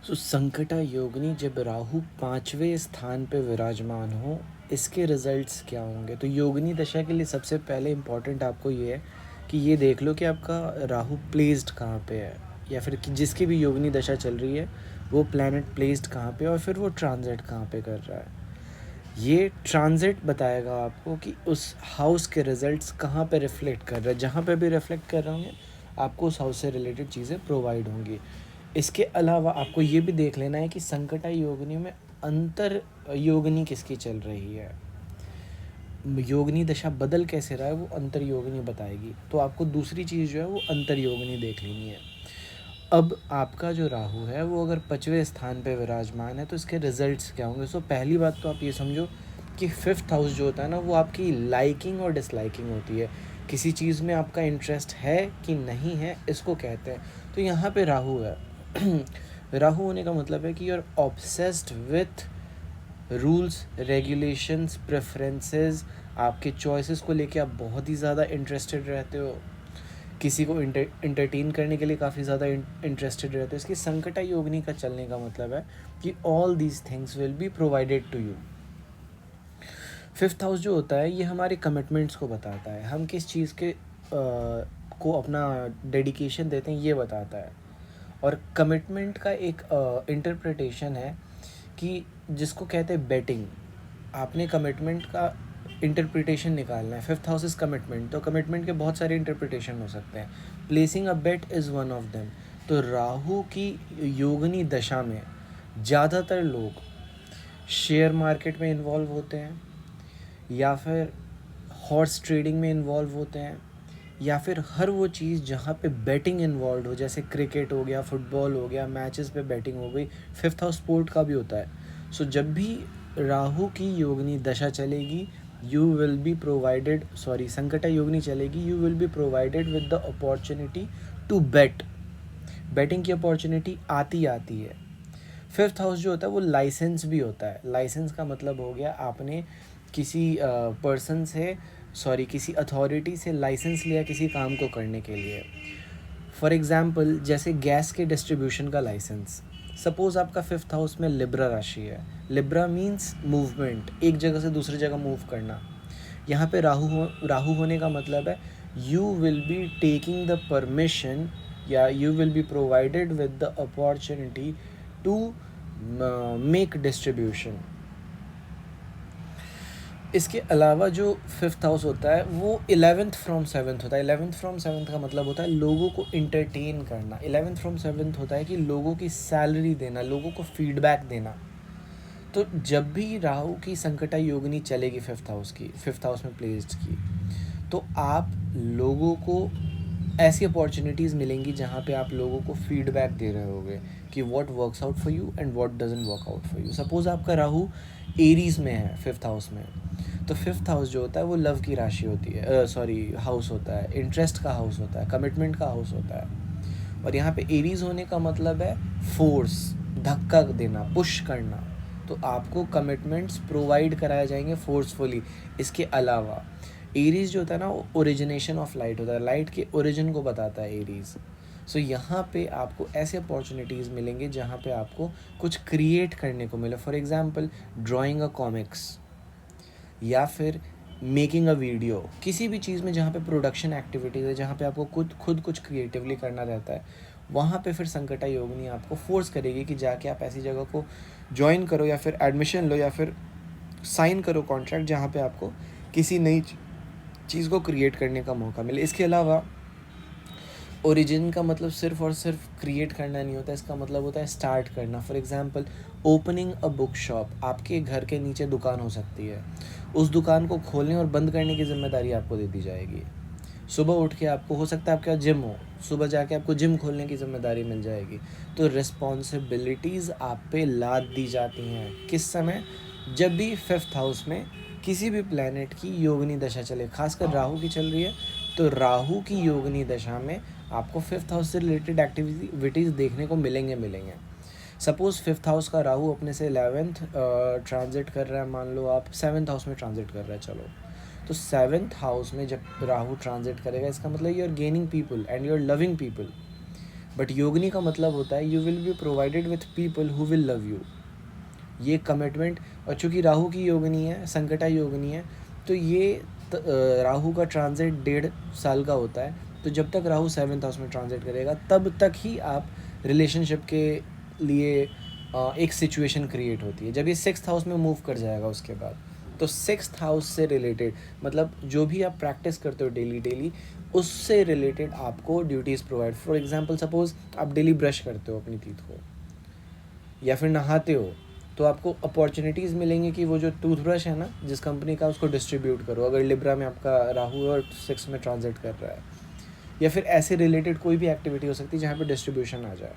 संकटा योगिनी जब राहु 5वें स्थान पे विराजमान हो, इसके रिजल्ट्स क्या होंगे? तो योगिनी दशा के लिए सबसे पहले इम्पॉर्टेंट आपको ये है कि ये देख लो कि आपका राहु प्लेस्ड कहाँ पे है, या फिर कि जिसकी भी योगिनी दशा चल रही है वो प्लैनेट प्लेस्ड कहाँ पे है और फिर वो ट्रांजिट कहाँ पे कर रहा है। ये ट्रांजिट बताएगा आपको कि उस हाउस के रिजल्ट्स कहाँ पे रिफ्लेक्ट कर रहे हैं। जहाँ पे भी रिफ्लेक्ट कर रहे होंगे आपको उस हाउस से रिलेटेड चीज़ें प्रोवाइड होंगी। इसके अलावा आपको ये भी देख लेना है कि संकटा योगिनी में अंतर योगिनी किसकी चल रही है। योगिनी दशा बदल कैसे रहा है वो अंतर योगिनी बताएगी। तो आपको दूसरी चीज़ जो है वो अंतर योगिनी देख लेनी है। अब आपका जो राहु है वो अगर 5वें स्थान पे विराजमान है तो इसके रिजल्ट्स क्या होंगे। सो पहली बात तो आप ये समझो कि 5th हाउस जो होता है ना वो आपकी लाइकिंग और डिसलाइकिंग होती है। किसी चीज़ में आपका इंटरेस्ट है कि नहीं है, इसको कहते हैं। तो यहाँ पे राहु है राहु होने का मतलब है कि you are obsessed with rules, regulations, preferences. आपके चॉइसेस को लेके आप बहुत ही ज़्यादा इंटरेस्टेड रहते हो। किसी को इंटरटेन करने के लिए काफ़ी ज़्यादा इंटरेस्टेड रहते हो। इसकी संकटा योगिनी का चलने का मतलब है कि all these things will be provided to you. 5th house जो होता है ये हमारे कमिटमेंट्स को बताता है, हम किस चीज़ के को अपना डेडिकेशन देते हैं ये बताता है। और कमिटमेंट का एक इंटरप्रिटेशन है कि जिसको कहते हैं बेटिंग। आपने कमिटमेंट का इंटरप्रिटेशन निकालना है। 5th हाउस इज़ कमिटमेंट, तो कमिटमेंट के बहुत सारे इंटरप्रिटेशन हो सकते हैं। Placing a bet is one of them. तो राहु की योगिनी दशा में ज़्यादातर लोग शेयर मार्केट में इन्वॉल्व होते हैं, या फिर हॉर्स ट्रेडिंग में इन्वॉल्व होते हैं, या फिर हर वो चीज़ जहाँ पे बैटिंग इन्वॉल्व हो, जैसे क्रिकेट हो गया, फुटबॉल हो गया, मैचेस पे बैटिंग हो गई। 5th हाउस स्पोर्ट का भी होता है। सो जब भी राहु की योगिनी दशा चलेगी you will be provided, sorry संकटा योगिनी चलेगी, you will be provided with the opportunity to bat. Batting की अपॉर्चुनिटी आती आती है। 5th हाउस जो होता है वो लाइसेंस भी होता है। लाइसेंस का मतलब हो गया आपने किसी पर्सन से, सॉरी किसी अथॉरिटी से लाइसेंस लिया किसी काम को करने के लिए। फॉर एग्ज़ाम्पल जैसे गैस के डिस्ट्रीब्यूशन का लाइसेंस। सपोज़ आपका 5th हाउस में लिब्रा राशि है। लिब्रा मीन्स मूवमेंट, एक जगह से दूसरी जगह मूव करना। यहाँ पे राहु होने का मतलब है you will be taking the permission, या you will be provided with the opportunity to make distribution. इसके अलावा जो 5th हाउस होता है वो 11th फ्रॉम 7th होता है। 11th फ्रॉम 7th का मतलब होता है लोगों को इंटरटेन करना। 11th फ्रॉम 7th होता है कि लोगों की सैलरी देना, लोगों को फीडबैक देना। तो जब भी राहु की संकटा योगिनी चलेगी 5th हाउस की, 5th हाउस में प्लेस्ड की, तो आप लोगों को ऐसी अपॉर्चुनिटीज़ मिलेंगी जहाँ पे आप लोगों को फीडबैक दे रहे होगे कि what works out for you and what doesn't work out for you. Suppose आपका राहु एरीज में है 5th हाउस में, तो 5th हाउस जो होता है वो लव की राशि होती है, सॉरी हाउस होता है, इंटरेस्ट का हाउस होता है, कमिटमेंट का हाउस होता है। और यहाँ पे एरीज होने का मतलब है फोर्स, धक्का देना, पुश करना। तो आपको कमिटमेंट्स प्रोवाइड कराए जाएंगे फोर्सफुली। इसके अलावा एरीज जो होता है ना वो ओरिजिनेशन ऑफ लाइट होता है, लाइट के ओरिजिन को बताता है एरीज। सो यहाँ पे आपको ऐसे अपॉर्चुनिटीज़ मिलेंगे जहाँ पे आपको कुछ क्रिएट करने को मिले। For example drawing a comics, या फिर मेकिंग अ वीडियो, किसी भी चीज़ में जहाँ पे प्रोडक्शन एक्टिविटीज़ है, जहाँ पे आपको खुद कुछ क्रिएटिवली करना रहता है, वहाँ पे फिर संकटा योगिनी आपको फोर्स करेगी कि जाके आप ऐसी जगह को ज्वाइन करो, या फिर एडमिशन लो, या फिर साइन करो कॉन्ट्रैक्ट जहाँ पे आपको किसी नई चीज़ को क्रिएट करने का मौका मिले। इसके अलावा ओरिजिन का मतलब सिर्फ और सिर्फ क्रिएट करना नहीं होता, इसका मतलब होता है स्टार्ट करना। For example opening a book shop, आपके घर के नीचे दुकान हो सकती है, उस दुकान को खोलने और बंद करने की जिम्मेदारी आपको दे दी जाएगी। सुबह उठ के आपको, हो सकता है आपका जिम हो, सुबह जाके आपको जिम खोलने की जिम्मेदारी मिल जाएगी। तो रिस्पॉन्सिबिलिटीज़ आप पे लाद दी जाती हैं। किस समय? जब भी 5th हाउस में किसी भी प्लैनेट की योगिनी दशा चले, खासकर राहु की चल रही है तो राहु की योगिनी दशा में आपको 5th हाउस से रिलेटेड एक्टिविटीज़ देखने को मिलेंगे। सपोज़ 5th हाउस का राहु अपने से 11th ट्रांजिट कर रहा है, मान लो आप 7th हाउस में ट्रांजिट कर रहा है, चलो। तो 7th हाउस में जब राहु ट्रांजिट करेगा इसका मतलब you are gaining people and you are loving people. But योगिनी का मतलब होता है you will be provided with people who will love you. ये कमिटमेंट, और चूँकि राहु की योगिनी है, संकटा योगिनी है, तो ये राहु का ट्रांजिट 1.5 साल का होता है। तो जब तक राहु 7th हाउस में ट्रांजिट करेगा तब तक ही आप रिलेशनशिप के लिए एक सिचुएशन क्रिएट होती है। जब ये 6th हाउस में मूव कर जाएगा उसके बाद, तो 6th हाउस से रिलेटेड मतलब जो भी आप प्रैक्टिस करते हो डेली डेली, उससे रिलेटेड आपको duties provide. For example suppose आप डेली ब्रश करते हो अपनी टीथ को, या फिर नहाते हो, तो आपको अपॉर्चुनिटीज़ मिलेंगी कि वो जो टूथब्रश है ना जिस कंपनी का, उसको डिस्ट्रीब्यूट करो, अगर लिब्रा में आपका राहु और 6 में ट्रांजिट कर रहा है। या फिर ऐसे रिलेटेड कोई भी एक्टिविटी हो सकती है जहाँ पे डिस्ट्रीब्यूशन आ जाए।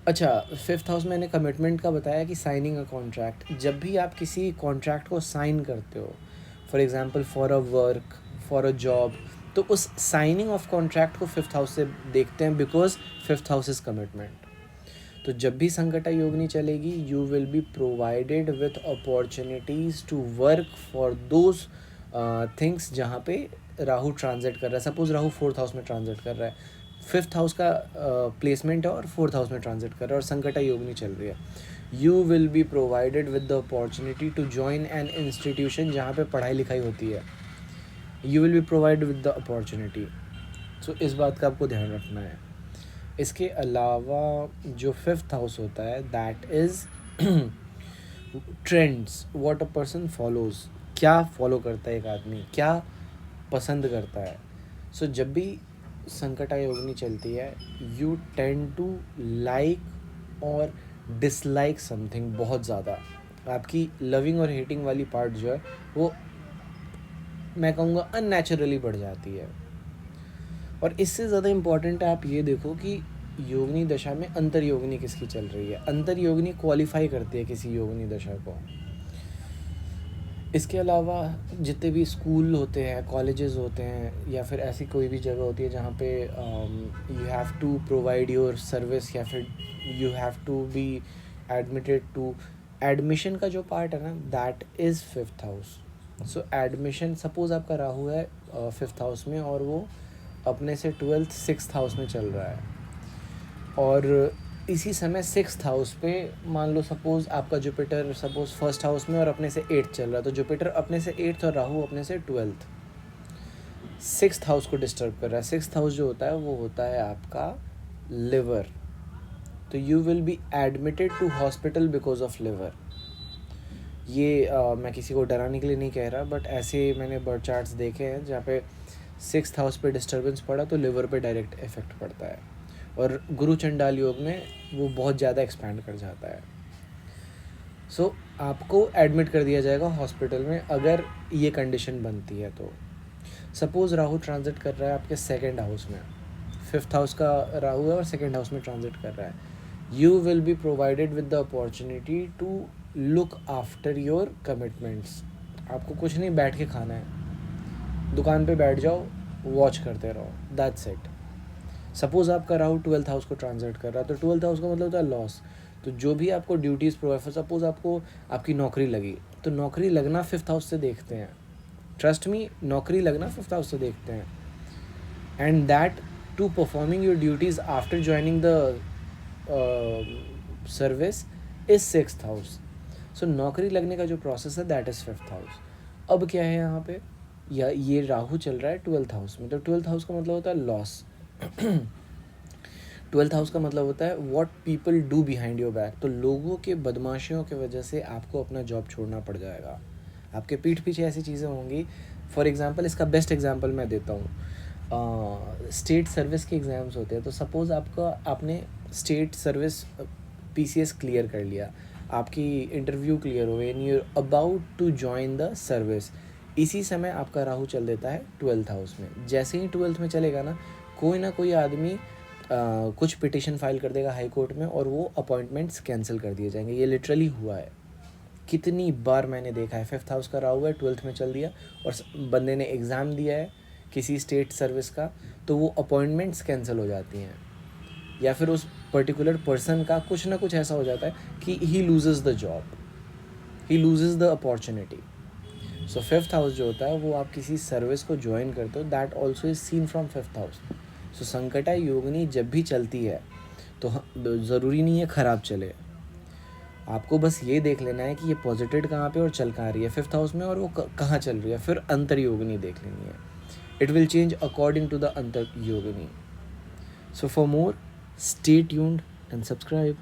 अच्छा, 5th हाउस मैंने कमिटमेंट का बताया कि साइनिंग अ कॉन्ट्रैक्ट। जब भी आप किसी कॉन्ट्रैक्ट को साइन करते हो, for example for a work, for a job, तो उस साइनिंग ऑफ कॉन्ट्रैक्ट को 5th हाउस से देखते हैं, because 5th house is commitment. तो जब भी संकटा योगिनी चलेगी, you will be provided with opportunities to work for those things जहाँ पे राहु ट्रांजिट कर रहा है। सपोज राहु 4th हाउस में ट्रांजिट कर रहा है, 5th हाउस का प्लेसमेंट है और 4th हाउस में ट्रांजिट कर रहा है, और संकटा योगिनी चल रही है। You will be provided with the opportunity to join an institution जहाँ पे पढ़ाई लिखाई होती है। You will be provided with the opportunity. So इस बात का आपको ध्यान रखना है। इसके अलावा जो 5th हाउस होता है, that is trends, what a person follows. क्या फॉलो करता है एक आदमी, क्या पसंद करता है। सो जब भी संकटा योगिनी चलती है, यू टेंड टू लाइक और डिसलाइक समथिंग बहुत ज़्यादा। आपकी लविंग और हेटिंग वाली पार्ट जो है वो, मैं कहूँगा, अननेचुरली बढ़ जाती है। और इससे ज़्यादा इम्पॉर्टेंट है आप ये देखो कि योगिनी दशा में अंतर योगिनी किसकी चल रही है। अंतर योगिनी क्वालिफाई करती है किसी योगिनी दशा को। इसके अलावा जितने भी स्कूल होते हैं, कॉलेजेस होते हैं, या फिर ऐसी कोई भी जगह होती है जहाँ पे you have to provide your service, या फिर you have to be admitted to, admission का जो पार्ट है ना, that is 5th house. So admission, suppose आपका राहु है 5th हाउस में, और वो अपने से 12th 6th हाउस में चल रहा है, और इसी समय 6th हाउस पे मान लो सपोज आपका जुपिटर सपोज 1st हाउस में और अपने से 8th चल रहा है, तो जुपिटर अपने से 8th और राहु अपने से 12th 6th हाउस को डिस्टर्ब कर रहा है। 6th हाउस जो होता है वो होता है आपका लिवर। तो you will be admitted to hospital because of liver. ये मैं किसी को डराने के लिए नहीं कह रहा, बट ऐसे मैंने बर्थ चार्ट्स देखे हैं जहाँ पे 6th हाउस पे डिस्टर्बेंस पड़ा तो लिवर पे डायरेक्ट इफेक्ट पड़ता है, और गुरु चंडाल योग में वो बहुत ज़्यादा एक्सपैंड कर जाता है। सो आपको एडमिट कर दिया जाएगा हॉस्पिटल में अगर ये कंडीशन बनती है। तो सपोज़ राहु ट्रांजिट कर रहा है आपके 2nd हाउस में, 5th हाउस का राहु है और 2nd हाउस में ट्रांजिट कर रहा है, you will be provided with the opportunity to look after your commitments. आपको कुछ नहीं, बैठ के खाना है, दुकान पे बैठ जाओ, वॉच करते रहो, दैट्स इट। सपोज़ आपका राहु 12th हाउस को ट्रांजिट कर रहा है, तो 12th हाउस का मतलब होता है लॉस। तो जो भी आपको ड्यूटीज़ प्रोवाइड, सपोज़ आपको आपकी नौकरी लगी, तो नौकरी लगना 5th हाउस से देखते हैं। ट्रस्ट मी, नौकरी लगना 5th हाउस से देखते हैं। And that to performing your duties after joining the service is 6th house. So नौकरी लगने का जो प्रोसेस है दैट इज़ 5th हाउस। अब क्या है यहाँ पे, या ये राहु चल रहा है 12th हाउस में, तो 12th हाउस का मतलब होता है लॉस। 12th हाउस का मतलब होता है what people do behind your back. तो लोगों के बदमाशियों की वजह से आपको अपना जॉब छोड़ना पड़ जाएगा, आपके पीठ पीछे ऐसी चीज़ें होंगी। फॉर एग्जांपल, इसका बेस्ट एग्जांपल मैं देता हूँ, स्टेट सर्विस के एग्ज़ाम्स होते हैं। तो सपोज़ आपने स्टेट सर्विस PCS क्लियर कर लिया, आपकी इंटरव्यू क्लियर हो गई, and you about to join the service. इसी समय आपका राहु चल देता है 12th हाउस में। जैसे ही 12th में चलेगा ना कोई आदमी कुछ पिटिशन फाइल कर देगा हाई कोर्ट में, और वो अपॉइंटमेंट्स कैंसिल कर दिए जाएंगे। ये लिटरली हुआ है, कितनी बार मैंने देखा है। 5th हाउस का राहु है, 12th में चल दिया, और बंदे ने एग्ज़ाम दिया है किसी स्टेट सर्विस का, तो वो अपॉइंटमेंट्स कैंसिल हो जाती हैं, या फिर उस पर्टिकुलर पर्सन का कुछ ना कुछ ऐसा हो जाता है कि ही loses the job, he loses the opportunity. So 5th house जो होता है वो आप किसी सर्विस को ज्वाइन करते हो, that also is seen from 5th house. So संकटा योगिनी जब भी चलती है तो ज़रूरी नहीं है ख़राब चले, आपको बस ये देख लेना है कि ये पॉजिटेड कहाँ पे और चल कहाँ रही है 5th हाउस में, और वो कहाँ चल रही है, फिर अंतर योगिनी देख लेनी है. It will change according to the अंतर योगिनी. So for more, stay tuned and subscribe.